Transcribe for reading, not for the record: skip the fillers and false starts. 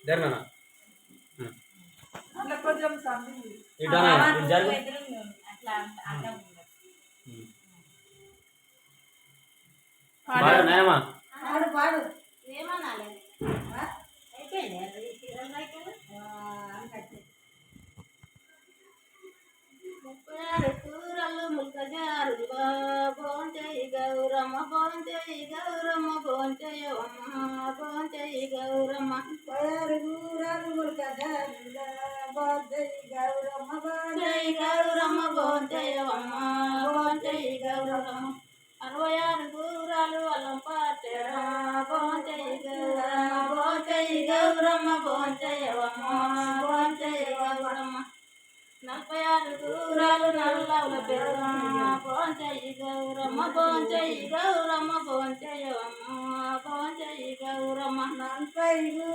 జరగనా అట్లా కొంచెం సంథింగ్ ఇటానా జరుగు అట్లా అట్లా పాడు నాయమా పాడు పాడు ఏమనాలి అయిపోయింది అది సీరియల్ అయిపోయింది. 36 కూరలు ముల్కజారుగా భోంచేయి గౌరమ్మ భోంచేయి గౌరమ్మ భోంచేయవమ్మ భోంచేయి గౌరమ్మ 36 కూరలు ముల్కజారుగా భోంచేయి గౌరమ్మ భోంచేయి గౌరమ్మ భోంచేయవమ్మ భోంచేయి గౌరమ్మ 66 కూరలు అల్లం పచ్చడా భోంచేయి గౌరమ్మ భోంచేయి గౌరమ్మ భోంచేయవమ్మ భోంచేయి గౌరమ్మ 46 కూరలు నల్లవుల పెరుగమ్మ భోంచేయి గౌరమ్మ భోంచేయి గౌరమ్మ భోంచేయవమ్మ భోంచేయి గౌరమ్మ 40